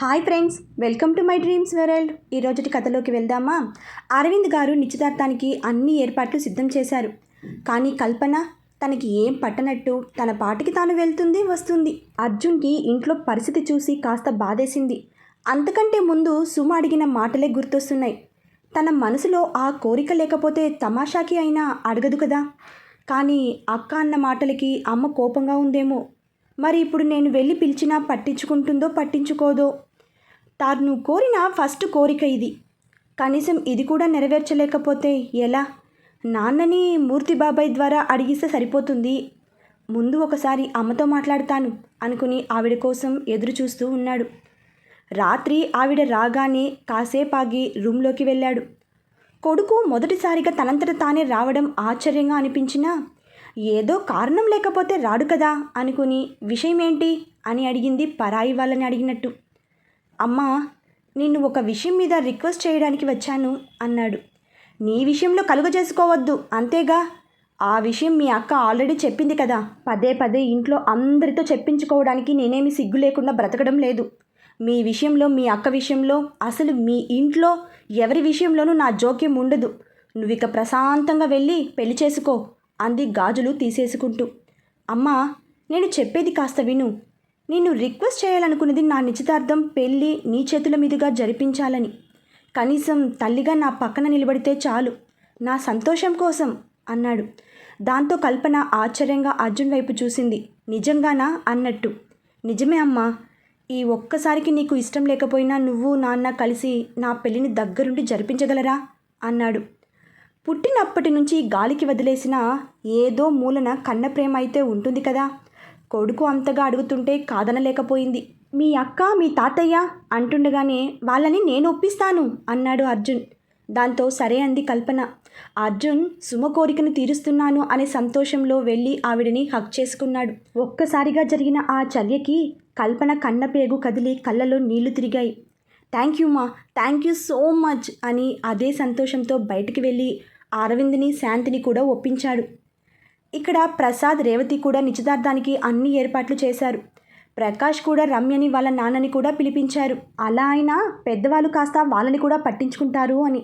Hi friends, welcome to my dreams world. ఈరోజుటి కథలోకి వెళ్దామా? అరవింద్ గారు నిశ్చితార్థానికి అన్ని ఏర్పాట్లు సిద్ధం చేశారు. కానీ కల్పన తనకి ఏం పట్టనట్టు తన పాటికి తాను వెళ్తుంది వస్తుంది. అర్జున్కి ఇంట్లో పరిస్థితి చూసి కాస్త బాధేసింది. అంతకంటే ముందు సుమ అడిగిన మాటలే గుర్తొస్తున్నాయి. తన మనసులో ఆ కోరిక లేకపోతే తమాషాకి అయినా అడగదు కదా. కానీ అక్క అన్న మాటలకి అమ్మ కోపంగా ఉందేమో. మరి ఇప్పుడు నేను వెళ్ళి పిలిచినా పట్టించుకుంటుందో పట్టించుకోదో. తాను కోరిన ఫస్ట్ కోరిక ఇది. కనీసం ఇది కూడా నెరవేర్చలేకపోతే ఎలా? నాన్నని మూర్తి బాబాయ్ ద్వారా అడిగిస్తే సరిపోతుంది. ముందు ఒకసారి అమ్మతో మాట్లాడతాను అనుకుని ఆవిడ కోసం ఎదురు చూస్తూ ఉన్నాడు. రాత్రి ఆవిడ రాగానే కాసేపాగి రూమ్లోకి వెళ్ళాడు. కొడుకు మొదటిసారిగా తనంతట తానే రావడం ఆశ్చర్యంగా అనిపించినా ఏదో కారణం లేకపోతే రాడు కదా అనుకుని విషయం ఏంటి అని అడిగింది పరాయి వాళ్ళని అడిగినట్టు. అమ్మా, నిన్ను ఒక విషయం మీద రిక్వెస్ట్ చేయడానికి వచ్చాను అన్నాడు. నీ విషయంలో కలుగజేసుకోవద్దు అంతేగా. ఆ విషయం మీ అక్క ఆల్రెడీ చెప్పింది కదా. పదే పదే ఇంట్లో అందరితో చెప్పించుకోవడానికి నేనేమి సిగ్గు లేకుండా బ్రతకడం లేదు. మీ విషయంలో, మీ అక్క విషయంలో, అసలు మీ ఇంట్లో ఎవరి విషయంలోనూ నా జోక్యం ఉండదు. నువ్విక ప్రశాంతంగా వెళ్ళి పెళ్లి చేసుకో అంది గాజులు తీసేసుకుంటూ. అమ్మా, నేను చెప్పేది కాస్త విను. నిన్ను రిక్వెస్ట్ చేయాలనుకున్నది నా నిశ్చితార్థం పెళ్ళి నీ చేతుల మీదుగా జరిపించాలని. కనీసం తల్లిగా నా పక్కన నిలబడితే చాలు, నా సంతోషం కోసం అన్నాడు. దాంతో కల్పన ఆశ్చర్యంగా అర్జున్ వైపు చూసింది. నిజంగానా అన్నట్టు. నిజమే అమ్మా. ఈ ఒక్కసారికి నీకు ఇష్టం లేకపోయినా నువ్వు నాన్న కలిసి నా పెళ్ళిని దగ్గరుండి జరిపించగలరా అన్నాడు. పుట్టినప్పటి నుంచి గాలికి వదిలేసిన ఏదో మూలన కన్న ప్రేమ అయితే ఉంటుంది కదా. కొడుకు అంతగా అడుగుతుంటే కాదనలేకపోయింది. మీ అక్క, మీ తాతయ్య అంటుండగానే వాళ్ళని నేను ఒప్పిస్తాను అన్నాడు అర్జున్. దాంతో సరే అంది కల్పన. అర్జున్ సుమ కోరికను తీరుస్తున్నాను అనే సంతోషంలో వెళ్ళి ఆవిడని హక్ చేసుకున్నాడు. ఒక్కసారిగా జరిగిన ఆ చర్యకి కల్పన కన్నపేగు కదిలి కళ్ళలో నీళ్లు తిరిగాయి. థ్యాంక్ యూ మా, థ్యాంక్ యూ సో మచ్ అని అదే సంతోషంతో బయటికి వెళ్ళి అరవింద్ని, శాంతిని కూడా ఒప్పించాడు. ఇక్కడ ప్రసాద్, రేవతి కూడా నిశ్చితార్థానికి అన్ని ఏర్పాట్లు చేశారు. ప్రకాష్ కూడా రమ్యని వాళ్ళ నాన్నని కూడా పిలిపించారు. అలా అయినా పెద్దవాళ్ళు కాస్త వాళ్ళని కూడా పట్టించుకుంటారు అని.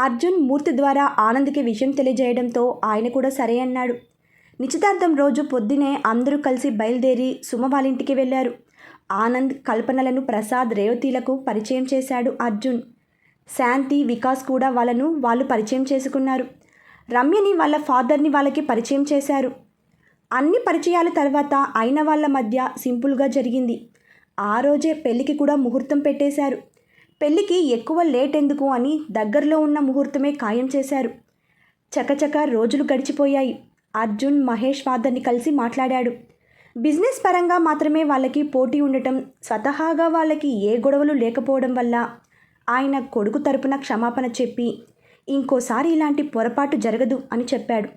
అర్జున్ మూర్తి ద్వారా ఆనంద్కి విషయం తెలియజేయడంతో ఆయన కూడా సరే అన్నాడు. నిశ్చితార్థం రోజు పొద్దునే అందరూ కలిసి బయలుదేరి సుమ వాళ్ళ ఇంటికి వెళ్ళారు. ఆనంద్, కల్పనలను ప్రసాద్, రేవతిలకు పరిచయం చేశాడు అర్జున్. శాంతి, వికాస్ కూడా వాళ్ళు పరిచయం చేసుకున్నారు. రమ్యని వాళ్ళ ఫాదర్ని వాళ్ళకి పరిచయం చేశారు. అన్ని పరిచయాల తర్వాత అయిన వాళ్ళ మధ్య సింపుల్గా జరిగింది. ఆ రోజే పెళ్ళికి కూడా ముహూర్తం పెట్టేశారు. పెళ్ళికి ఎక్కువ లేట్ ఎందుకు అని దగ్గరలో ఉన్న ముహూర్తమే ఖాయం చేశారు. చకచక రోజులు గడిచిపోయాయి. అర్జున్ మహేష్ ఫాదర్ని కలిసి మాట్లాడాడు. బిజినెస్ పరంగా మాత్రమే వాళ్ళకి పోటీ ఉండటం, స్వతహాగా వాళ్ళకి ఏ గొడవలు లేకపోవడం వల్ల ఆయన కొడుకు తరపున క్షమాపణ చెప్పి ఇంకోసారి ఇలాంటి పొరపాటు జరగదు అని చెప్పాడు.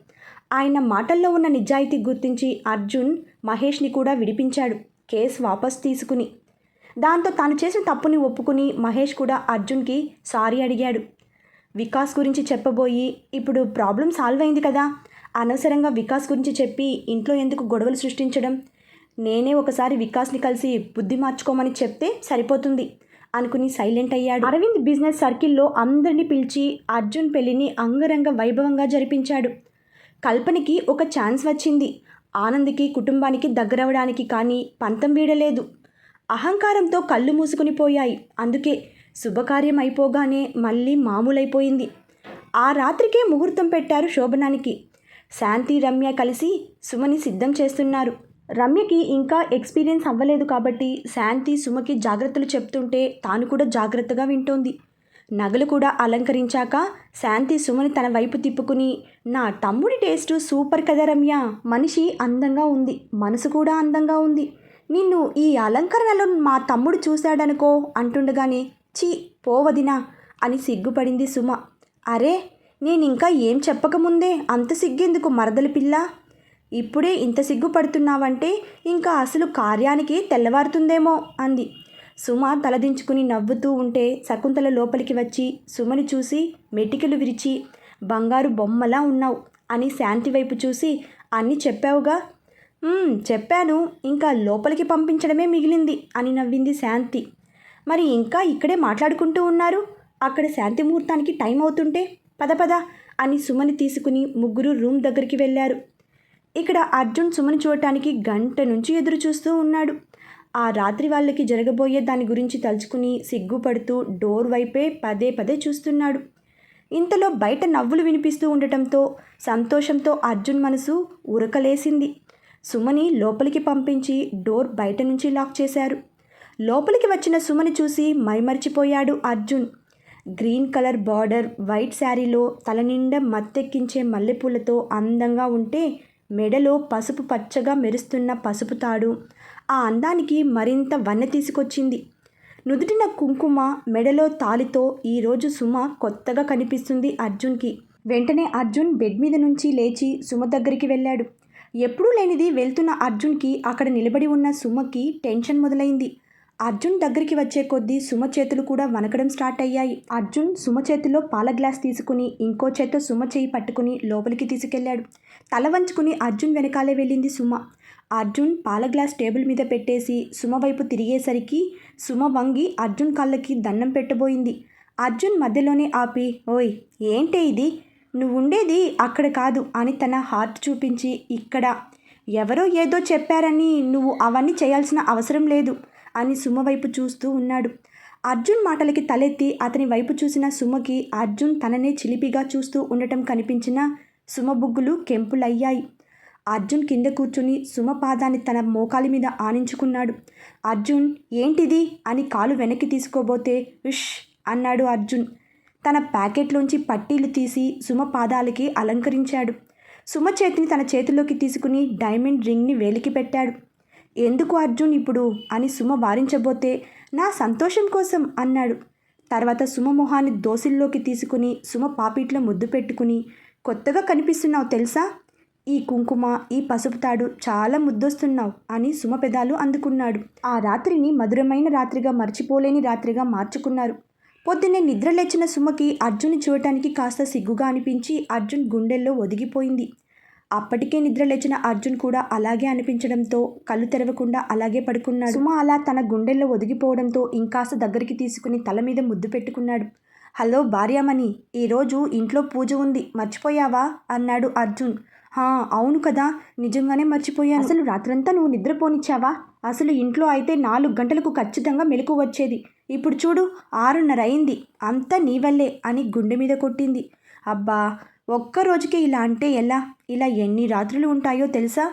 ఆయన మాటల్లో ఉన్న నిజాయితీ గుర్తించి అర్జున్ మహేష్ని కూడా విడిపించాడు, కేసు వాపస్ తీసుకుని. దాంతో తాను చేసిన తప్పుని ఒప్పుకుని మహేష్ కూడా అర్జున్కి సారీ అడిగాడు. వికాస్ గురించి చెప్పబోయి ఇప్పుడు ప్రాబ్లం సాల్వ్ అయింది కదా, అనవసరంగా వికాస్ గురించి చెప్పి ఇంట్లో ఎందుకు గొడవలు సృష్టించడం, నేనే ఒకసారి వికాస్ని కలిసి బుద్ధి మార్చుకోమని చెప్తే సరిపోతుంది అనుకుని సైలెంట్ అయ్యాడు. అరవింద్ బిజినెస్ సర్కిల్లో అందరినీ పిలిచి అర్జున్ పెళ్లిని అంగరంగ వైభవంగా జరిపించాడు. కల్పనకి ఒక ఛాన్స్ వచ్చింది. ఆనంద్కి, కుటుంబానికి దగ్గరవడానికి. కానీ పంతం వీడలేదు. అహంకారంతో కళ్ళు మూసుకుని పోయాయి. అందుకే శుభకార్యం అయిపోగానే మళ్ళీ మామూలైపోయింది. ఆ రాత్రికే ముహూర్తం పెట్టారు శోభనానికి. శాంతి, రమ్య కలిసి సుమని సిద్ధం చేస్తున్నారు. రమ్యకి ఇంకా ఎక్స్పీరియన్స్ అవ్వలేదు కాబట్టి శాంతి సుమకి జాగ్రత్తలు చెప్తుంటే తాను కూడా జాగ్రత్తగా వింటోంది. నగలు కూడా అలంకరించాక శాంతి సుమని తన వైపు తిప్పుకుని, నా తమ్ముడి టేస్ట్ సూపర్ కదా రమ్య, మనిషి అందంగా ఉంది, మనసు కూడా అందంగా ఉంది, నిన్ను ఈ అలంకరణలో మా తమ్ముడు చూశాడనుకో అంటుండగానే చీ పోవదినా అని సిగ్గుపడింది సుమ. అరే, నేనింకా ఏం చెప్పకముందే అంత సిగ్గెందుకు మరదలి పిల్ల, ఇప్పుడే ఇంత సిగ్గుపడుతున్నావంటే ఇంకా అసలు కార్యానికి తెల్లవారుతుందేమో అంది. సుమ తలదించుకుని నవ్వుతూ ఉంటే శకుంతల లోపలికి వచ్చి సుమని చూసి మెటికలు విరిచి, బంగారు బొమ్మలా ఉన్నావు అని శాంతి వైపు చూసి, అన్నీ చెప్పావుగా. చెప్పాను, ఇంకా లోపలికి పంపించడమే మిగిలింది అని నవ్వింది శాంతి. మరి ఇంకా ఇక్కడే మాట్లాడుకుంటూ ఉన్నారు? అక్కడ శాంతి ముహూర్తానికి టైం అవుతుంటే పద పద అని సుమని తీసుకుని ముగ్గురు రూమ్ దగ్గరికి వెళ్ళారు. ఇక్కడ అర్జున్ సుమని చూడటానికి గంట నుంచి ఎదురు చూస్తూ ఉన్నాడు. ఆ రాత్రి వాళ్ళకి జరగబోయే దాని గురించి తలుచుకుని సిగ్గుపడుతూ డోర్ వైపే పదే పదే చూస్తున్నాడు. ఇంతలో బయట నవ్వులు వినిపిస్తూ ఉండటంతో సంతోషంతో అర్జున్ మనసు ఉరకలేసింది. సుమని లోపలికి పంపించి డోర్ బయట నుంచి లాక్ చేశారు. లోపలికి వచ్చిన సుమని చూసి మైమర్చిపోయాడు Arjun. Green colour border white శారీలో తలనిండా మత్తెక్కించే మల్లెపూలతో అందంగా ఉంటే మెడలో పసుపు పచ్చగా మెరుస్తున్న పసుపు తాడు ఆ అందానికి మరింత వన్నె తీసుకొచ్చింది. నుదుటిన కుంకుమ, మెడలో తాలితో ఈరోజు సుమ కొత్తగా కనిపిస్తుంది అర్జున్కి. వెంటనే అర్జున్ బెడ్ మీద నుంచి లేచి సుమ దగ్గరికి వెళ్ళాడు. ఎప్పుడూ లేనిది వెళ్తున్న అర్జున్కి అక్కడ నిలబడి ఉన్న సుమకి టెన్షన్ మొదలైంది. అర్జున్ దగ్గరికి వచ్చే కొద్దీ సుమ చేతులు కూడా వణకడం స్టార్ట్ అయ్యాయి. అర్జున్ సుమ చేతిలో పాల గ్లాస్ తీసుకుని ఇంకో చేత్తో సుమ చేయి పట్టుకుని లోపలికి తీసుకెళ్లాడు. తల వంచుకుని అర్జున్ వెనకాలే వెళ్ళింది సుమ. అర్జున్ పాల గ్లాస్ టేబుల్ మీద పెట్టేసి సుమ వైపు తిరిగేసరికి సుమ వంగి అర్జున్ కాళ్ళకి దండం పెట్టబోయింది. అర్జున్ మధ్యలోనే ఆపి, ఓయ్ ఏంటే ఇది, నువ్వుండేది అక్కడ కాదు అని తన హార్ట్ చూపించి, ఇక్కడ ఎవరో ఏదో చెప్పారని నువ్వు అవన్నీ చేయాల్సిన అవసరం లేదు అని సుమ వైపు చూస్తూ ఉన్నాడు. అర్జున్ మాటలకి తలెత్తి అతని వైపు చూసిన సుమకి అర్జున్ తననే చిలిపిగా చూస్తూ ఉండటం కనిపించిన సుమ బుగ్గులు కెంపులయ్యాయి. అర్జున్ కింద కూర్చుని సుమ పాదాన్ని తన మోకాలి మీద ఆనించుకున్నాడు. అర్జున్ ఏంటిది అని కాలు వెనక్కి తీసుకోబోతే ఉష్ అన్నాడు అర్జున్. తన ప్యాకెట్లోంచి పట్టీలు తీసి సుమ పాదాలకి అలంకరించాడు. సుమ చేతిని తన చేతిలోకి తీసుకుని డైమండ్ రింగ్ని వేలికి పెట్టాడు. ఎందుకు అర్జున్ ఇప్పుడు అని సుమ వారించబోతే నా సంతోషం కోసం అన్నాడు. తర్వాత సుమ మొహాన్ని దోసిల్లోకి తీసుకుని సుమ పాపిట్లో ముద్దు పెట్టుకుని, కొత్తగా కనిపిస్తున్నావు తెలుసా, ఈ కుంకుమ ఈ పసుపు తాడు చాలా ముద్దొస్తున్నావు అని సుమ పెదాలు అందుకున్నాడు. ఆ రాత్రిని మధురమైన రాత్రిగా మర్చిపోలేని రాత్రిగా మార్చుకున్నారు. పొద్దున్నే నిద్ర లేచిన సుమకి అర్జున్ని చూడటానికి కాస్త సిగ్గుగా అనిపించి అర్జున్ గుండెల్లో ఒదిగిపోయింది. అప్పటికే నిద్ర లేచిన అర్జున్ కూడా అలాగే అనిపించడంతో కళ్ళు తెరవకుండా అలాగే పడుకున్నాడు. సుమ అలా తన గుండెల్లో ఒదిగిపోవడంతో ఇంకాస్త దగ్గరికి తీసుకుని తల మీద ముద్దు పెట్టుకున్నాడు. హలో భార్యామణి, ఈరోజు ఇంట్లో పూజ ఉంది, మర్చిపోయావా అన్నాడు అర్జున్. అవును కదా, నిజంగానే మర్చిపోయాను. అసలు రాత్రంతా నువ్వు నిద్రపోనిచ్చావా? అసలు ఇంట్లో అయితే 4 గంటలకు ఖచ్చితంగా మెలకు వచ్చేది. ఇప్పుడు చూడు 6:30 అయింది. అంతా నీ వల్లే అని గుండె మీద కొట్టింది. అబ్బా, ఒక్కరోజుకే ఇలా అంటే ఎలా? ఇలా ఎన్ని రాత్రులు ఉంటాయో తెలుసా?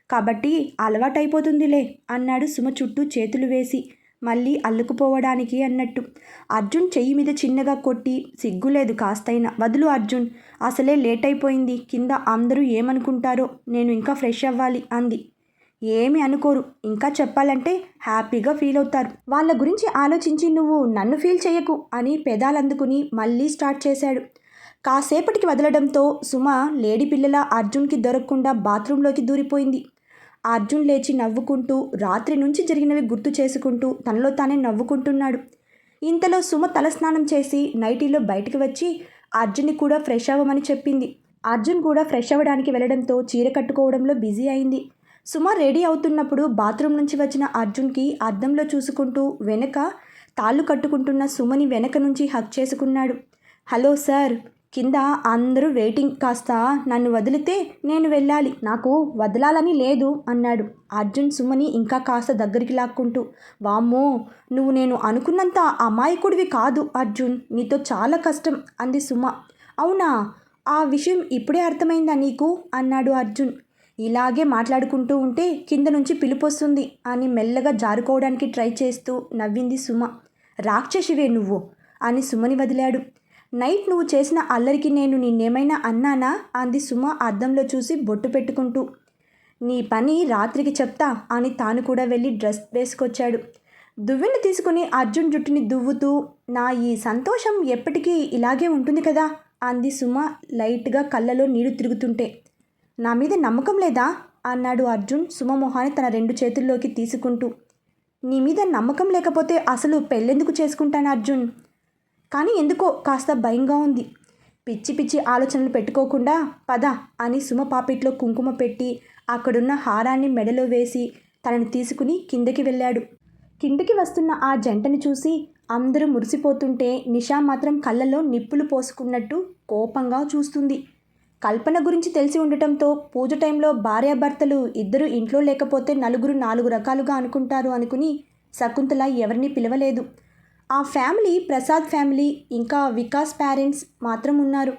కాబట్టి అలవాటైపోతుందిలే అన్నాడు సుమ చుట్టూ చేతులు వేసి, మళ్ళీ అల్లుకుపోవడానికి అన్నట్టు. అర్జున్ చెయ్యి మీద చిన్నగా కొట్టి, సిగ్గులేదు కాస్తైనా, వదులు అర్జున్, అసలే లేట్ అయిపోయింది, కింద అందరూ ఏమనుకుంటారో, నేను ఇంకా ఫ్రెష్ అవ్వాలి అంది. ఏమి అనుకోరు, ఇంకా చెప్పాలంటే హ్యాపీగా ఫీల్ అవుతారు. వాళ్ళ గురించి ఆలోచించి నువ్వు నన్ను ఫీల్ చేయకు అని పెదాలందుకుని మళ్ళీ స్టార్ట్ చేశాడు. కాసేపటికి వదలడంతో సుమ లేడీ పిల్లల అర్జున్కి దొరకకుండా బాత్రూంలోకి దూరిపోయింది. అర్జున్ లేచి నవ్వుకుంటూ రాత్రి నుంచి జరిగినవి గుర్తు చేసుకుంటూ తనలో తానే నవ్వుకుంటున్నాడు. ఇంతలో సుమ తలస్నానం చేసి నైటీలో బయటికి వచ్చి అర్జున్ని కూడా ఫ్రెష్ అవ్వమని చెప్పింది. అర్జున్ కూడా ఫ్రెష్ అవ్వడానికి వెళ్ళడంతో చీర కట్టుకోవడంలో బిజీ అయింది. సుమ రెడీ అవుతున్నప్పుడు బాత్రూమ్ నుంచి వచ్చిన అర్జున్కి అద్దంలో చూసుకుంటూ వెనక తాళ్ళు కట్టుకుంటున్న సుమని వెనక నుంచి హక్ చేసుకున్నాడు. హలో సార్, కింద అందరూ వెయిటింగ్, కాస్త నన్ను వదిలితే నేను వెళ్ళాలి, నాకు వదలాలని లేదు అన్నాడు అర్జున్ సుమని ఇంకా కాస్త దగ్గరికి లాక్కుంటూ. వామ్మో, నువ్వు నేను అనుకున్నంత అమాయకుడివి కాదు అర్జున్, నీతో చాలా కష్టం అంది సుమ. అవునా, ఆ విషయం ఇప్పుడే అర్థమైందా నీకు అన్నాడు అర్జున్. ఇలాగే మాట్లాడుకుంటూ ఉంటే కింద నుంచి పిలుపొస్తుంది అని మెల్లగా జారుకోవడానికి ట్రై చేస్తూ నవ్వింది సుమ. రాక్షసివే నువ్వు అని సుమని వదిలాడు. నైట్ నువ్వు చేసిన అల్లరికి నేను నిన్నేమైనా అన్నానా అంది సుమ అద్దంలో చూసి బొట్టు పెట్టుకుంటూ. నీ పని రాత్రికి చెప్తా అని తాను కూడా వెళ్ళి డ్రెస్ వేసుకొచ్చాడు. దువ్వెను తీసుకుని అర్జున్ జుట్టుని దువ్వుతూ, నా ఈ సంతోషం ఎప్పటికీ ఇలాగే ఉంటుంది కదా అంది సుమ లైట్గా కళ్ళలో నీళ్లు తిరుగుతుంటే. నా మీద నమ్మకం లేదా అన్నాడు అర్జున్ సుమ మొహాన్ని తన 2 చేతుల్లోకి తీసుకుంటూ. నీ మీద నమ్మకం లేకపోతే అసలు పెళ్ళెందుకు చేసుకుంటాను అర్జున్? కానీ ఎందుకో కాస్త భయంగా ఉంది. పిచ్చి పిచ్చి ఆలోచనలు పెట్టుకోకుండా పద అని సుమ పాపిట్లో కుంకుమ పెట్టి అక్కడున్న హారాన్ని మెడలో వేసి తనని తీసుకుని కిందకి వెళ్ళాడు. కిందకి వస్తున్న ఆ జంటని చూసి అందరూ మురిసిపోతుంటే నిషా మాత్రం కళ్ళలో నిప్పులు పోసుకున్నట్టు కోపంగా చూస్తుంది. కల్పన గురించి తెలిసి ఉండటంతో పూజ టైంలో భార్యాభర్తలు ఇద్దరు ఇంట్లో లేకపోతే నలుగురు 4 రకాలుగా అనుకుంటారు అనుకుని శకుంతల ఎవరిని పిలవలేదు. ఆ ఫ్యామిలీ ప్రసాద్ ఫ్యామిలీ ఇంకా వికాస్ పేరెంట్స్ మాత్రం ఉన్నారు.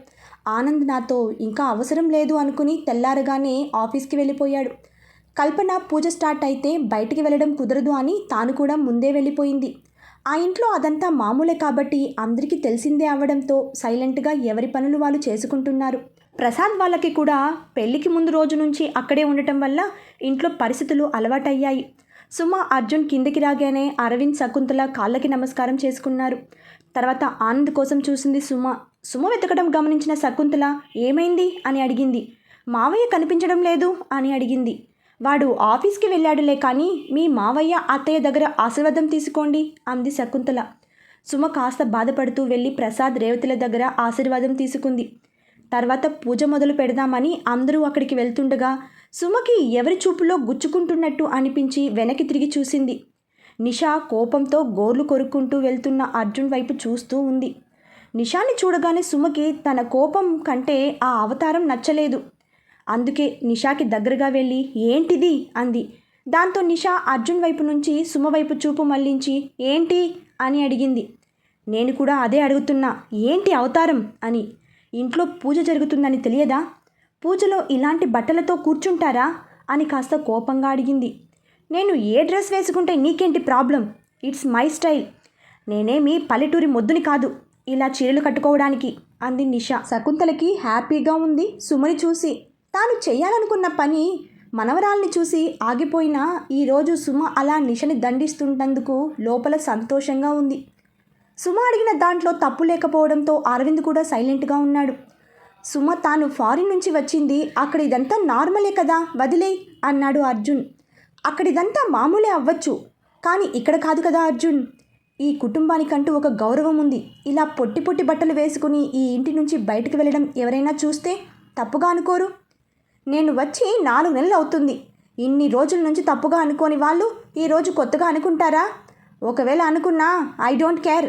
ఆనంద్ నాతో ఇంకా అవసరం లేదు అనుకుని తెల్లారగానే ఆఫీస్కి వెళ్ళిపోయాడు. కల్పన పూజ స్టార్ట్ అయితే బయటికి వెళ్ళడం కుదరదు అని తాను కూడా ముందే వెళ్ళిపోయింది. ఆ ఇంట్లో అదంతా మామూలే కాబట్టి అందరికీ తెలిసిందే అవ్వడంతో సైలెంట్గా ఎవరి పనులు వాళ్ళు చేసుకుంటున్నారు. ప్రసాద్ వాళ్ళకి కూడా పెళ్లికి ముందు రోజు నుంచి అక్కడే ఉండటం వల్ల ఇంట్లో పరిస్థితులు అలవాటయ్యాయి. సుమ అర్జున్ కిందకి రాగానే అరవింద్ శకుంతల కాళ్ళకి నమస్కారం చేసుకున్నారు. తర్వాత ఆనంద్ కోసం చూసింది సుమ వెతకడం గమనించిన శకుంతల ఏమైంది అని అడిగింది. మావయ్య కనిపించడం లేదు అని అడిగింది. వాడు ఆఫీస్కి వెళ్ళాడులే కానీ మీ మావయ్య అత్తయ్య దగ్గర ఆశీర్వాదం తీసుకోండి అంది శకుంతల. సుమ కాస్త బాధపడుతూ వెళ్ళి ప్రసాద్ రేవతిల దగ్గర ఆశీర్వాదం తీసుకుంది. తర్వాత పూజ మొదలు పెడదామని అందరూ అక్కడికి వెళ్తుండగా సుమకి ఎవరి చూపులో గుచ్చుకుంటున్నట్టు అనిపించి వెనక్కి తిరిగి చూసింది. నిషా కోపంతో గోర్లు కొరుక్కుంటూ వెళ్తున్న అర్జున్ వైపు చూస్తూ ఉంది. నిషాని చూడగానే సుమకి తన కోపం కంటే ఆ అవతారం నచ్చలేదు. అందుకే నిషాకి దగ్గరగా వెళ్ళి ఏంటిది అంది. దాంతో నిషా అర్జున్ వైపు నుంచి సుమ వైపు చూపు మళ్లించి ఏంటి అని అడిగింది. నేను కూడా అదే అడుగుతున్నా, ఏంటి అవతారం అని. ఇంట్లో పూజ జరుగుతుందని తెలియదా? పూజలో ఇలాంటి బట్టలతో కూర్చుంటారా అని కాస్త కోపంగా అడిగింది. నేను ఏ డ్రెస్ వేసుకుంటే నీకేంటి ప్రాబ్లం? It's my style. నేనేమి పల్లెటూరి మొద్దుని కాదు ఇలా చీరలు కట్టుకోవడానికి అంది నిషా. శకుంతలకి హ్యాపీగా ఉంది సుమని చూసి. తాను చేయాలనుకున్న పని మనవరాల్ని చూసి ఆగిపోయినా ఈరోజు సుమ అలా నిషని దండిస్తున్నందుకు లోపల సంతోషంగా ఉంది. సుమ అడిగిన దాంట్లో తప్పు లేకపోవడంతో అరవింద్ కూడా సైలెంట్గా ఉన్నాడు. సుమ తాను ఫారిన్ నుంచి వచ్చింది, అక్కడ ఇదంతా నార్మలే కదా, వదిలేయ్ అన్నాడు అర్జున్. అక్కడ ఇదంతా మామూలే అవ్వచ్చు, కానీ ఇక్కడ కాదు కదా అర్జున్. ఈ కుటుంబానికంటూ ఒక గౌరవం ఉంది. ఇలా పొట్టి పొట్టి బట్టలు వేసుకుని ఈ ఇంటి నుంచి బయటకు వెళ్ళడం ఎవరైనా చూస్తే తప్పుగా అనుకోరు? నేను వచ్చి 4 నెలలు అవుతుంది. ఇన్ని రోజుల నుంచి తప్పుగా అనుకోని వాళ్ళు ఈరోజు కొత్తగా అనుకుంటారా? ఒకవేళ అనుకున్నా ఐ డోంట్ కేర్.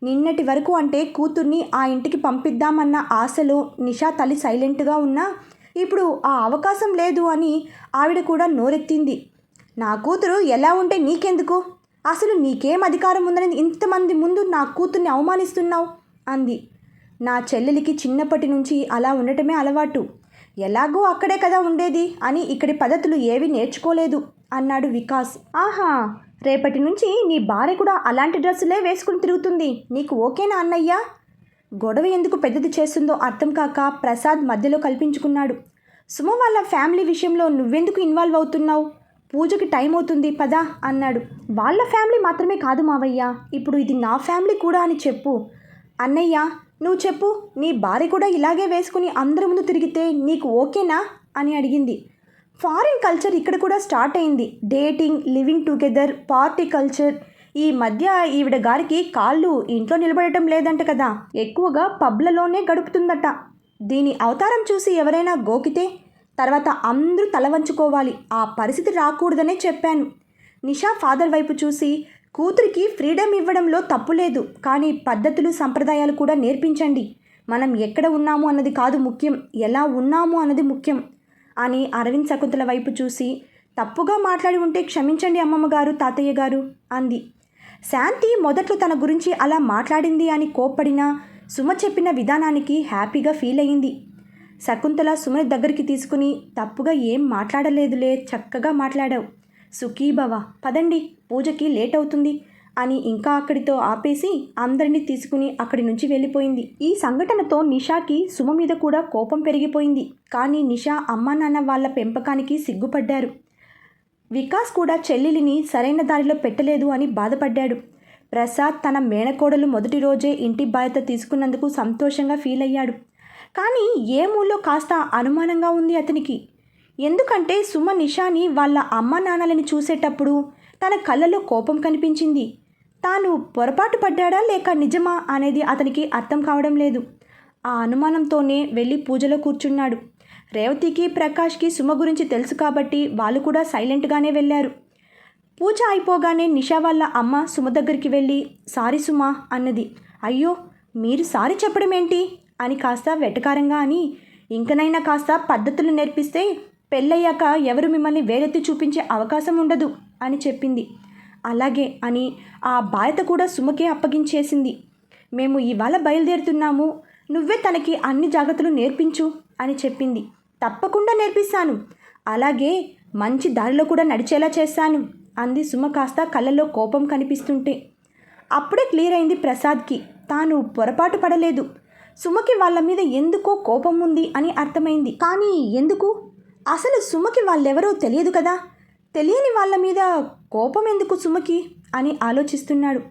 నిన్నటి వరకు అంటే కూతుర్ని ఆ ఇంటికి పంపిద్దామన్న ఆశలో నిషా తల్లి సైలెంట్గా ఉన్నా ఇప్పుడు ఆ అవకాశం లేదు అని ఆవిడ కూడా నోరెత్తింది. నా కూతురు ఎలా ఉంటే నీకెందుకు? అసలు నీకేం అధికారం ఉందని ఇంతమంది ముందు నా కూతుర్ని అవమానిస్తున్నావు అంది. నా చెల్లెలికి చిన్నప్పటి నుంచి అలా ఉండటమే అలవాటు. ఎలాగో అక్కడే కదా ఉండేది అని ఇక్కడి పద్ధతులు ఏవి నేర్చుకోలేదు అన్నాడు వికాస్. ఆహా, రేపటి నుంచి నీ భార్య కూడా అలాంటి డ్రెస్సులే వేసుకుని తిరుగుతుంది. నీకు ఓకేనా అన్నయ్య? గొడవ ఎందుకు పెద్దది చేస్తుందో అర్థం కాక ప్రసాద్ మధ్యలో కల్పించుకున్నాడు. సుమ వాళ్ళ ఫ్యామిలీ విషయంలో నువ్వెందుకు ఇన్వాల్వ్ అవుతున్నావు? పూజకి టైం అవుతుంది పదా అన్నాడు. వాళ్ళ ఫ్యామిలీ మాత్రమే కాదు మావయ్య, ఇప్పుడు ఇది నా ఫ్యామిలీ కూడా అని చెప్పు. అన్నయ్య నువ్వు చెప్పు, నీ భార్య కూడా ఇలాగే వేసుకుని అందరి ముందు తిరిగితే నీకు ఓకేనా అని అడిగింది. ఫారిన్ కల్చర్ ఇక్కడ కూడా స్టార్ట్ అయింది. Dating, living together, party culture. ఈ మధ్య ఈవిడ గారికి కాళ్ళు ఇంట్లో నిలబడటం లేదంట కదా, ఎక్కువగా పబ్లలోనే గడుపుతుందట. దీని అవతారం చూసి ఎవరైనా గోకితే తర్వాత అందరూ తల వంచుకోవాలి. ఆ పరిస్థితి రాకూడదనే చెప్పాను. నిషా ఫాదర్ వైపు చూసి, కూతురికి ఫ్రీడమ్ ఇవ్వడంలో తప్పు లేదు, కానీ పద్ధతులు సంప్రదాయాలు కూడా నేర్పించండి. మనం ఎక్కడ ఉన్నాము అన్నది కాదు ముఖ్యం, ఎలా ఉన్నాము అన్నది ముఖ్యం అని అరవింద్ శకుంతల వైపు చూసి, తప్పుగా మాట్లాడి ఉంటే క్షమించండి అమ్మమ్మ గారు, తాతయ్య గారు అంది. శాంతి మొదట్లో తన గురించి అలా మాట్లాడింది అని కోప్పడినా సుమ చెప్పిన విధానానికి హ్యాపీగా ఫీల్ అయ్యింది. శకుంతల సుమని దగ్గరికి తీసుకుని, తప్పుగా ఏం మాట్లాడలేదులే, చక్కగా మాట్లాడావు, సుఖీభవ, పదండి పూజకి లేట్ అవుతుంది అని ఇంకా అక్కడితో ఆపేసి అందరినీ తీసుకుని అక్కడి నుంచి వెళ్ళిపోయింది. ఈ సంఘటనతో నిషాకి సుమ మీద కూడా కోపం పెరిగిపోయింది. కానీ నిషా అమ్మా నాన్న వాళ్ళ పెంపకానికి సిగ్గుపడ్డారు. వికాస్ కూడా చెల్లెలిని సరైన దారిలో పెట్టలేదు అని బాధపడ్డాడు. ప్రసాద్ తన మేనకోడలు మొదటి రోజే ఇంటి బాధ్యత తీసుకున్నందుకు సంతోషంగా ఫీల్ అయ్యాడు. కానీ ఏ మూలో కాస్త అనుమానంగా ఉంది అతనికి. ఎందుకంటే సుమ నిషాని వాళ్ళ అమ్మ నాన్నలని చూసేటప్పుడు తన కళ్ళలో కోపం కనిపించింది. తాను పొరపాటు పడ్డాడా లేక నిజమా అనేది అతనికి అర్థం కావడం లేదు. ఆ అనుమానంతోనే వెళ్ళి పూజలో కూర్చున్నాడు. రేవతికి, ప్రకాష్కి సుమ గురించి తెలుసు కాబట్టి వాళ్ళు కూడా సైలెంట్గానే వెళ్ళారు. పూజ అయిపోగానే నిషా వాళ్ళ అమ్మ సుమ దగ్గరికి వెళ్ళి సారీ సుమా అన్నది. అయ్యో మీరు సారీ చెప్పడం ఏంటి అని కాస్త వెటకారంగా అని, ఇంకనైనా కాస్త పద్ధతులు నేర్పిస్తే పెళ్ళయ్యాక ఎవరు మిమ్మల్ని వేలెత్తి చూపించే అవకాశం ఉండదు అని చెప్పింది. అలాగే అని ఆ బాధ్యత కూడా సుమకే అప్పగించేసింది. మేము ఇవాళ బయలుదేరుతున్నాము, నువ్వే తనకి అన్ని జాగ్రత్తలు నేర్పించు అని చెప్పింది. తప్పకుండా నేర్పిస్తాను, అలాగే మంచి దారిలో కూడా నడిచేలా చేస్తాను అంది సుమ కాస్త కళ్ళల్లో కోపం కనిపిస్తుంటే. అప్పుడే క్లియర్ అయింది ప్రసాద్కి, తాను పొరపాటు పడలేదు. సుమకి వాళ్ళ మీద ఎందుకో కోపం ఉంది అని అర్థమైంది. కానీ ఎందుకు? అసలు సుమకి వాళ్ళెవరో తెలియదు కదా, తెలియని వాళ్ళ మీద కోపం ఎందుకు సుమకి అని ఆలోచిస్తున్నాడు.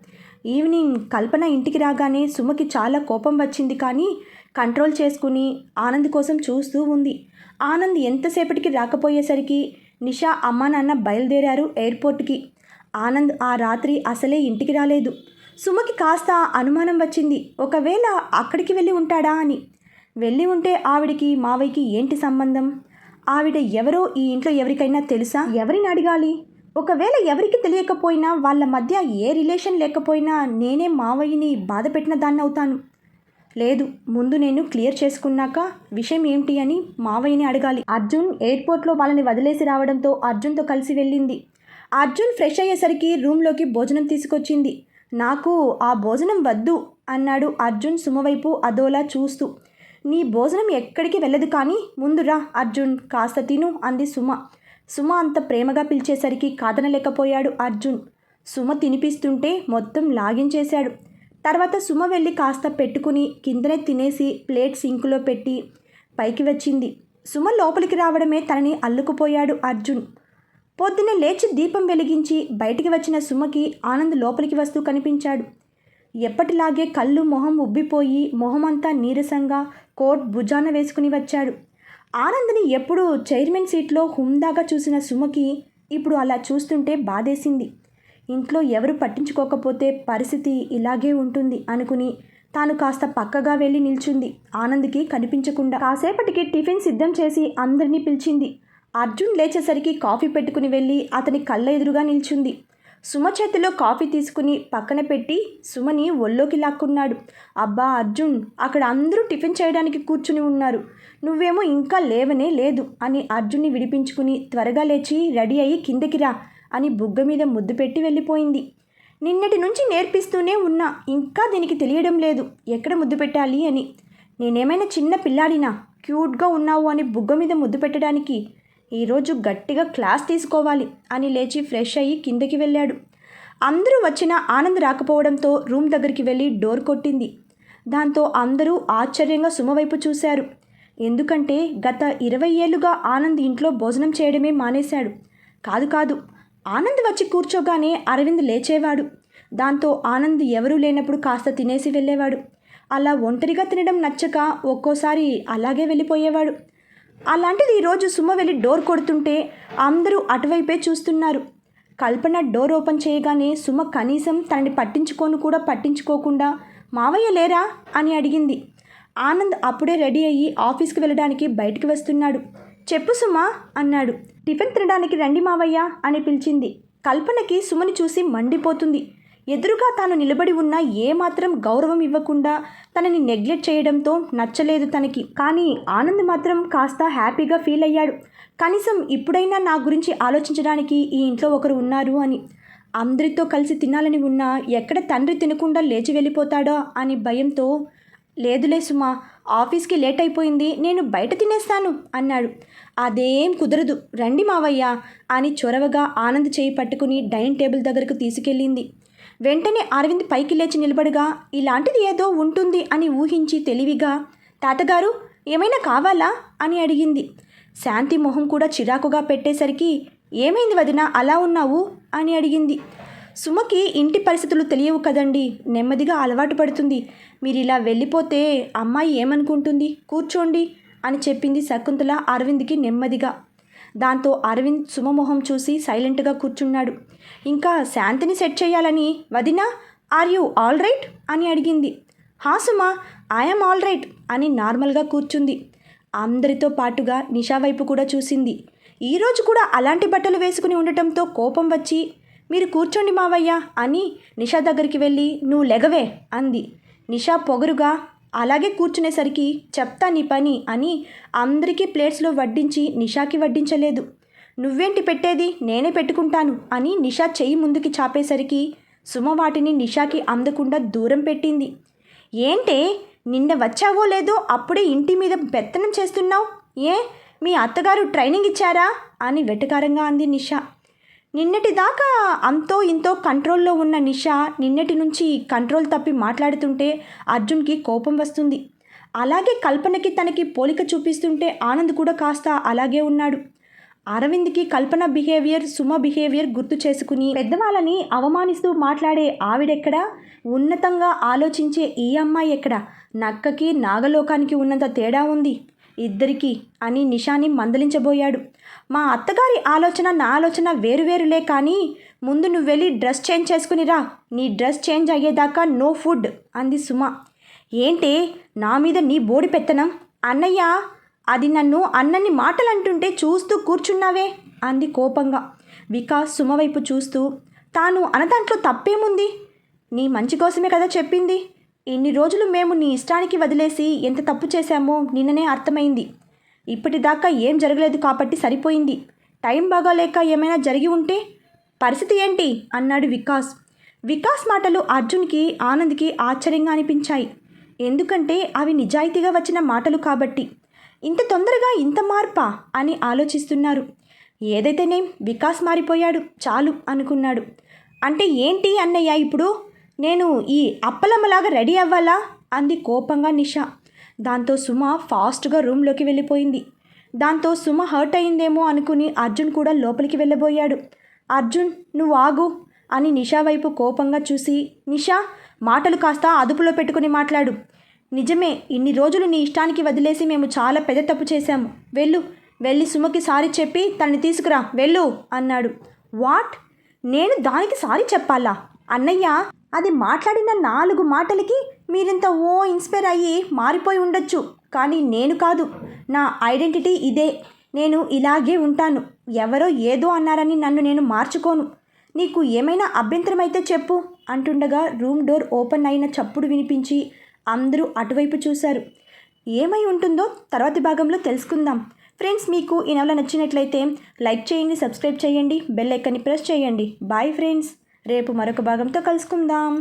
ఈవినింగ్ కల్పన ఇంటికి రాగానే సుమకి చాలా కోపం వచ్చింది. కానీ కంట్రోల్ చేసుకుని ఆనంద్ కోసం చూస్తూ ఉంది. ఆనంద్ ఎంతసేపటికి రాకపోయేసరికి నిషా అమ్మా నాన్న బయలుదేరారు ఎయిర్పోర్ట్కి. ఆనంద్ ఆ రాత్రి అసలే ఇంటికి రాలేదు. సుమకి కాస్త అనుమానం వచ్చింది, ఒకవేళ అక్కడికి వెళ్ళి ఉంటాడా అని. వెళ్ళి ఉంటే ఆవిడికి మావయ్యకి ఏంటి సంబంధం? ఆవిడ ఎవరో ఈ ఇంట్లో ఎవరికైనా తెలుసా? ఎవరిని అడగాలి? ఒకవేళ ఎవరికి తెలియకపోయినా వాళ్ళ మధ్య ఏ రిలేషన్ లేకపోయినా నేనే మావయ్యని బాధ పెట్టిన దాన్ని అవుతాను. లేదు, ముందు నేను క్లియర్ చేసుకున్నాక విషయం ఏంటి అని మావయ్యని అడగాలి. అర్జున్ ఎయిర్పోర్ట్లో వాళ్ళని వదిలేసి రావడంతో అర్జున్తో కలిసి వెళ్ళింది. అర్జున్ ఫ్రెష్ అయ్యేసరికి రూమ్లోకి భోజనం తీసుకొచ్చింది. నాకు ఆ భోజనం వద్దు అన్నాడు అర్జున్ సుమ వైపు అదోలా చూస్తూ. నీ భోజనం ఎక్కడికి వెళ్ళదు, కానీ ముందు రా అర్జున్, కాస్త తిను అంది సుమ. సుమ అంత ప్రేమగా పిలిచేసరికి కాదనలేకపోయాడు అర్జున్. సుమ తినిపిస్తుంటే మొత్తం లాగించేశాడు. తర్వాత సుమ వెళ్ళి కాస్త పెట్టుకుని కిందనే తినేసి ప్లేట్ సింకులో పెట్టి పైకి వచ్చింది. సుమ లోపలికి రావడమే తనని అల్లుకుపోయాడు అర్జున్. పొద్దున్నే లేచి దీపం వెలిగించి బయటికి వచ్చిన సుమకి ఆనంద్ లోపలికి వస్తూ కనిపించాడు. ఎప్పటిలాగే కళ్ళు మొహం ఉబ్బిపోయి మొహమంతా నీరసంగా కోట్ భుజాన వేసుకుని వచ్చాడు. ఆనంద్ని ఎప్పుడు చైర్మన్ సీట్లో హుందాగా చూసిన సుమకి ఇప్పుడు అలా చూస్తుంటే బాధేసింది. ఇంట్లో ఎవరు పట్టించుకోకపోతే పరిస్థితి ఇలాగే ఉంటుంది అనుకుని తాను కాస్త పక్కగా వెళ్ళి నిల్చుంది. ఆనంద్కి కనిపించకుండా కాసేపటికి టిఫిన్ సిద్ధం చేసి అందరినీ పిలిచింది. అర్జున్ లేచేసరికి కాఫీ పెట్టుకుని వెళ్ళి అతని కళ్ళ ఎదురుగా నిల్చుంది. సుమ చేతిలో కాఫీ తీసుకుని పక్కన పెట్టి సుమని ఒళ్ళోకి లాక్కున్నాడు. అబ్బా అర్జున్, అక్కడ అందరూ టిఫిన్ చేయడానికి కూర్చుని ఉన్నారు, నువ్వేమో ఇంకా లేవనే లేదు అని అర్జున్ని విడిపించుకుని త్వరగా లేచి రెడీ అయ్యి కిందకి రా అని బుగ్గ మీద ముద్దు పెట్టి వెళ్ళిపోయింది. నిన్నటి నుంచి నేర్పిస్తూనే ఉన్నా, ఇంకా దీనికి తెలియడం లేదు ఎక్కడ ముద్దు పెట్టాలి అని. నేనేమైనా చిన్న పిల్లాడినా క్యూట్గా ఉన్నావు అని బుగ్గ మీద ముద్దు పెట్టడానికి? ఈరోజు గట్టిగా క్లాస్ తీసుకోవాలి అని లేచి ఫ్రెష్ అయ్యి కిందకి వెళ్ళాడు. అందరూ వచ్చినా ఆనంద్ రాకపోవడంతో రూమ్ దగ్గరికి వెళ్ళి డోర్ కొట్టింది. దాంతో అందరూ ఆశ్చర్యంగా సుమ వైపు చూశారు. ఎందుకంటే గత 20 ఏళ్లుగా ఆనంద్ ఇంట్లో భోజనం చేయడమే మానేశాడు. కాదు, ఆనంద్ వచ్చి కూర్చోగానే అరవింద్ లేచేవాడు. దాంతో ఆనంద్ ఎవరూ లేనప్పుడు కాస్త తినేసి వెళ్ళేవాడు. అలా ఒంటరిగా తినడం నచ్చక ఒక్కోసారి అలాగే వెళ్ళిపోయేవాడు. అలాంటిది ఈరోజు సుమ వెళ్ళి డోర్ కొడుతుంటే అందరూ అటువైపే చూస్తున్నారు. కల్పన డోర్ ఓపెన్ చేయగానే సుమ కనీసం తనని పట్టించుకోకుండా మావయ్య లేరా అని అడిగింది. ఆనంద్ అప్పుడే రెడీ అయ్యి ఆఫీస్కి వెళ్ళడానికి బయటికి వస్తున్నాడు. చెప్పు సుమ అన్నాడు. టిఫిన్ తినడానికి రండి మావయ్య అని పిలిచింది. కల్పనకి సుమని చూసి మండిపోతుంది. ఎదురుగా తాను నిలబడి ఉన్నా ఏమాత్రం గౌరవం ఇవ్వకుండా తనని నెగ్లెక్ట్ చేయడంతో నచ్చలేదు తనకి. కానీ ఆనంద్ మాత్రం కాస్త హ్యాపీగా ఫీల్ అయ్యాడు. కనీసం ఇప్పుడైనా నా గురించి ఆలోచించడానికి ఈ ఇంట్లో ఒకరు ఉన్నారు అని. అందరితో కలిసి తినాలని ఉన్నా ఎక్కడ తండ్రి తినకుండా లేచి వెళ్ళిపోతాడో అని భయంతో, లేదులే సుమా, ఆఫీస్కి లేట్ అయిపోయింది, నేను బయట తినేస్తాను అన్నాడు. అదేం కుదరదు, రండి మావయ్య అని చొరవగా ఆనంద్ చేయి పట్టుకుని డైనింగ్ టేబుల్ దగ్గరకు తీసుకెళ్ళింది. వెంటనే అరవింద్ పైకి లేచి నిలబడగా ఇలాంటిది ఏదో ఉంటుంది అని ఊహించి తెలివిగా, తాతగారు ఏమైనా కావాలా అని అడిగింది. శాంతి మొహం కూడా చిరాకుగా పెట్టేసరికి, ఏమైంది వదిన అలా ఉన్నావు అని అడిగింది. సుమకి ఇంటి పరిస్థితులు తెలియవు కదండి, నెమ్మదిగా అలవాటు పడుతుంది, మీరు ఇలా వెళ్ళిపోతే అమ్మాయి ఏమనుకుంటుంది, కూర్చోండి అని చెప్పింది శకుంతల అరవింద్కి నెమ్మదిగా. దాంతో అరవింద్ సుమ మొహం చూసి సైలెంట్గా కూర్చున్నాడు. ఇంకా శాంతిని సెట్ చేయాలని, వదినా ఆర్ యూ ఆల్ రైట్ అని అడిగింది. హా సుమా, ఐఎమ్ ఆల్ రైట్ అని నార్మల్గా కూర్చుంది. అందరితో పాటుగా నిషా వైపు కూడా చూసింది. ఈరోజు కూడా అలాంటి బట్టలు వేసుకుని ఉండటంతో కోపం వచ్చి, మీరు కూర్చోండి మావయ్య అని నిషా దగ్గరికి వెళ్ళి నువ్వు లెగవే అంది. నిషా పొగరుగా అలాగే కూర్చునేసరికి చెప్తా నీ పని అని అందరికీ ప్లేట్స్లో వడ్డించి నిషాకి వడ్డించలేదు. నువ్వేంటి పెట్టేది, నేనే పెట్టుకుంటాను అని నిషా చెయ్యి ముందుకి చాపేసరికి సుమ వాటిని నిషాకి అందకుండా దూరం పెట్టింది. ఏంటే నిన్న వచ్చావో లేదో అప్పుడే ఇంటి మీద పెత్తనం చేస్తున్నావు, ఏ మీ అత్తగారు ట్రైనింగ్ ఇచ్చారా అని వెటకారంగా అంది నిషా. నిన్నటిదాకా అంతో ఇంతో కంట్రోల్లో ఉన్న నిషా నిన్నటి నుంచి కంట్రోల్ తప్పి మాట్లాడుతుంటే అర్జున్కి కోపం వస్తుంది. అలాగే కల్పనకి తనకి పోలిక చూపిస్తుంటే ఆనంద్ కూడా కాస్త అలాగే ఉన్నాడు. అరవింద్కి కల్పన బిహేవియర్, సుమ బిహేవియర్ గుర్తు చేసుకుని పెద్దవాళ్ళని అవమానిస్తూ మాట్లాడే ఆవిడెక్కడా, ఉన్నతంగా ఆలోచించే ఈ అమ్మాయి ఎక్కడా, నక్కకి నాగలోకానికి ఉన్నంత తేడా ఉంది ఇద్దరికీ అని నిషాని మందలించబోయాడు. మా అత్తగారి ఆలోచన నా ఆలోచన వేరువేరులే, కానీ ముందు నువ్వు వెళ్ళి డ్రెస్ చేంజ్ చేసుకునిరా, నీ డ్రెస్ చేంజ్ అయ్యేదాకా నో ఫుడ్ అంది సుమ. ఏంటే నా మీద నీ బోడి పెత్తనం, అన్నయ్య అది నన్ను అన్నన్ని మాటలు అంటుంటే చూస్తూ కూర్చున్నావే అంది కోపంగా. వికాస్ సుమ వైపు చూస్తూ తాను అనదాంట్లో తప్పేముంది, నీ మంచి కోసమే కదా చెప్పింది. ఇన్ని రోజులు మేము నీ ఇష్టానికి వదిలేసి ఎంత తప్పు చేశామో నిన్ననే అర్థమైంది. ఇప్పటిదాకా ఏం జరగలేదు కాబట్టి సరిపోయింది. టైం బాగాలేక ఏమైనా జరిగి ఉంటే పరిస్థితి ఏంటి అన్నాడు వికాస్. వికాస్ మాటలు అర్జున్కి, ఆనంద్కి ఆశ్చర్యంగా అనిపించాయి. ఎందుకంటే అవి నిజాయితీగా వచ్చిన మాటలు కాబట్టి. ఇంత తొందరగా ఇంత మార్పా అని ఆలోచిస్తున్నారు. ఏదైతేనే వికాస్ మారిపోయాడు చాలు అనుకున్నాడు. అంటే ఏంటి అన్నయ్య ఇప్పుడు, నేను ఈ అప్పలమ్మలాగా రెడీ అవ్వాలా అంది కోపంగా నిషా. దాంతో సుమ ఫాస్ట్గా రూమ్లోకి వెళ్ళిపోయింది. దాంతో సుమ హర్ట్ అయిందేమో అనుకుని అర్జున్ కూడా లోపలికి వెళ్ళబోయాడు. అర్జున్ నువ్వు ఆగు అని నిషా వైపు కోపంగా చూసి, నిషా మాటలు కాస్త అదుపులో పెట్టుకుని మాట్లాడు. నిజమే, ఇన్ని రోజులు నీ ఇష్టానికి వదిలేసి మేము చాలా పెద్ద తప్పు చేశాము. వెళ్ళి సుమకి సారీ చెప్పి తనని తీసుకురా వెళ్ళు అన్నాడు. వాట్, నేను దానికి సారీ చెప్పాలా అన్నయ్య? అది మాట్లాడిన 4 మాటలకి మీరింత ఇన్స్పైర్ అయ్యి మారిపోయి ఉండొచ్చు, కానీ నేను కాదు. నా ఐడెంటిటీ ఇదే, నేను ఇలాగే ఉంటాను. ఎవరో ఏదో అన్నారని నన్ను నేను మార్చుకోను. నీకు ఏమైనా అభ్యంతరం అయితే చెప్పు అంటుండగా రూమ్ డోర్ ఓపెన్ అయిన చప్పుడు వినిపించి అందరూ అటువైపు చూశారు. ఏమై ఉంటుందో తర్వాతి భాగంలో తెలుసుకుందాం. ఫ్రెండ్స్, మీకు ఈ నవల నచ్చినట్లయితే లైక్ చేయండి, సబ్స్క్రైబ్ చేయండి, బెల్ ఐకాన్ని ప్రెస్ చేయండి. బాయ్ ఫ్రెండ్స్, రేపు మరొక భాగంతో కలుసుకుందాం.